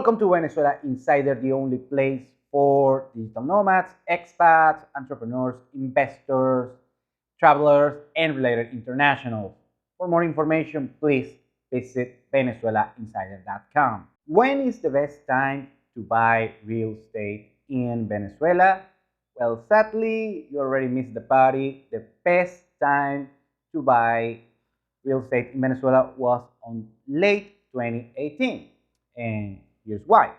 Welcome to Venezuela Insider, the only place for digital nomads, expats, entrepreneurs, investors, travelers, and related internationals. For more information, please visit venezuelainsider.com. When is the best time to buy real estate in Venezuela? Well, sadly, you already missed the party. The best time to buy real estate in Venezuela was on late 2018. And here's why.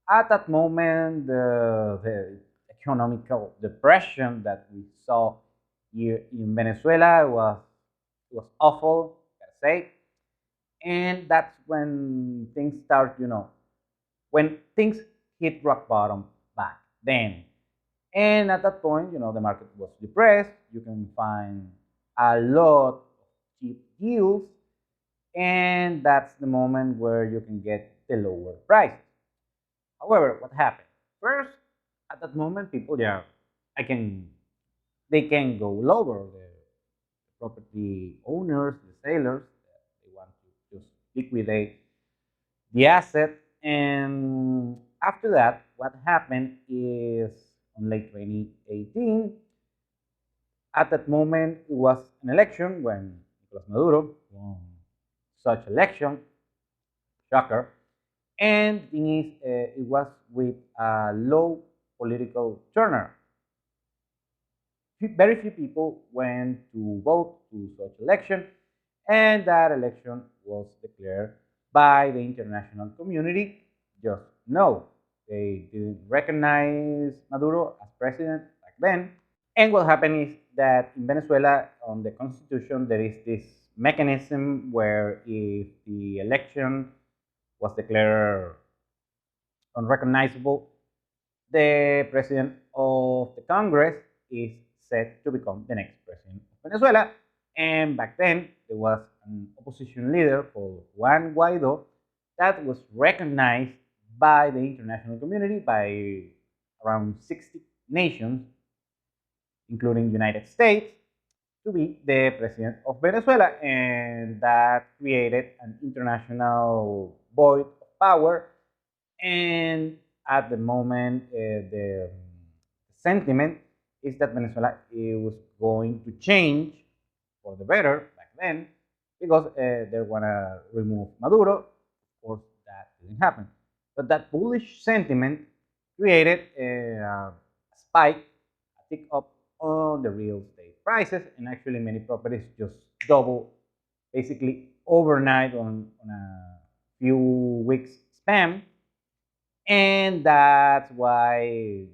At that moment, the economical depression that we saw here in Venezuela was awful, gotta say. And that's when things start, when things hit rock bottom back then. And at that point, the market was depressed. You can find a lot of cheap deals, and that's the moment where you can get the lower prices. However, what happened? First, at that moment, people, I can, they can go lower. The property owners, the sellers, they want to just liquidate the asset. And after that, what happened is on late 2018, at that moment, it was an election when Nicolas Maduro won such election, shocker. And the thing is, it was with a low political turnout. Very few people went to vote to such election, and that election was declared by the international community. Just no, they didn't recognize Maduro as president back then. And what happened is that in Venezuela, on the constitution, there is this mechanism where if the election was declared unrecognizable, the president of the Congress is set to become the next president of Venezuela. And back then, there was an opposition leader called Juan Guaido that was recognized by the international community, by around 60 nations, including United States, to be the president of Venezuela. And that created an international void of power. And at the moment, the sentiment is that Venezuela was going to change for the better back then because they want to remove Maduro. Of course, that didn't happen. But that bullish sentiment created a spike, a tick up on the real estate prices, and actually many properties just double basically overnight on a few weeks span. And that's why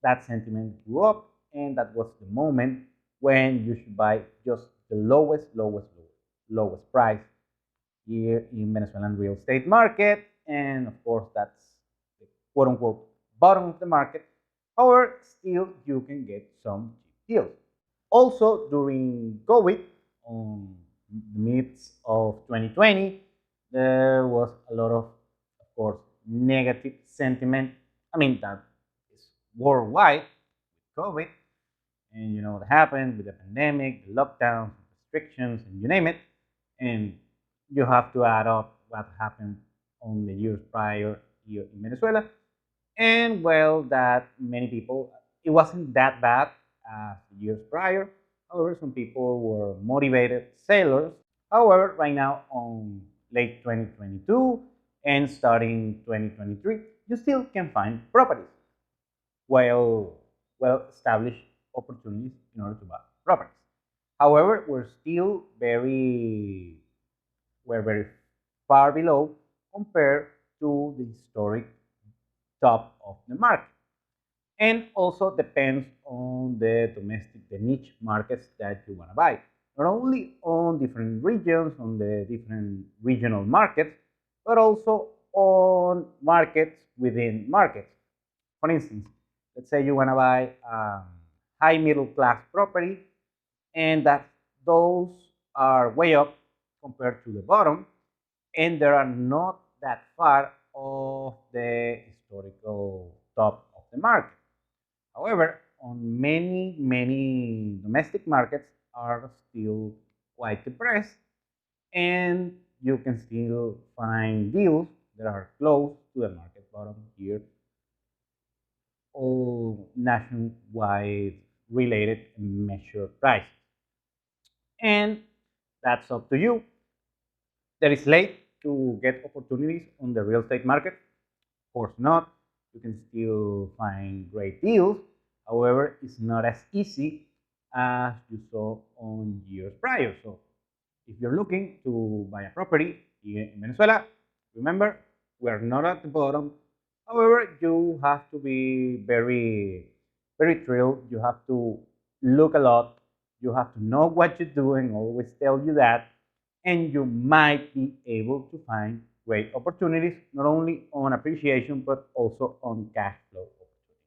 that sentiment grew up, and that was the moment when you should buy just the lowest price here in Venezuelan real estate market. And of course, that's the quote unquote bottom of the market. However, still you can get some cheap deals. Also, during COVID, on the midst of 2020, there was a lot of course, negative sentiment. I mean, that is worldwide with COVID, and you know what happened with the pandemic, the lockdowns, restrictions, and you name it. And you have to add up what happened on the years prior here in Venezuela. And well, that many people, it wasn't that bad as years prior. However, some people were motivated sailors. However, right now on late 2022 and starting 2023, you still can find properties, well established opportunities in order to buy properties. However, we're very far below compared to the historic top of the market. And also depends on the niche markets that you want to buy. Not only on different regions, on the different regional markets, but also on markets within markets. For instance, let's say you want to buy a high middle class property, and that those are way up compared to the bottom, and they are not that far off the historical top of the market. However, on many domestic markets are still quite depressed, and you can still find deals that are close to the market bottom here, all nationwide related measured prices. And that's up to you. There is late to get opportunities on the real estate market. Of course not. You can still find great deals. However, it's not as easy as you saw on years prior. So if you're looking to buy a property here in Venezuela, remember, we're not at the bottom. However, you have to be very thrilled. You have to look a lot. You have to know what you're doing, always tell you that. And you might be able to find great opportunities, not only on appreciation, but also on cash flow opportunities.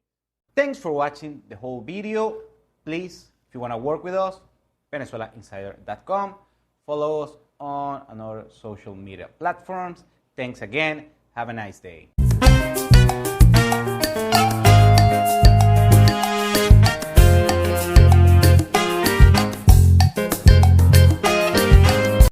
Thanks for watching the whole video. Please, if you want to work with us, venezuelainsider.com. Follow us on other social media platforms. Thanks again. Have a nice day.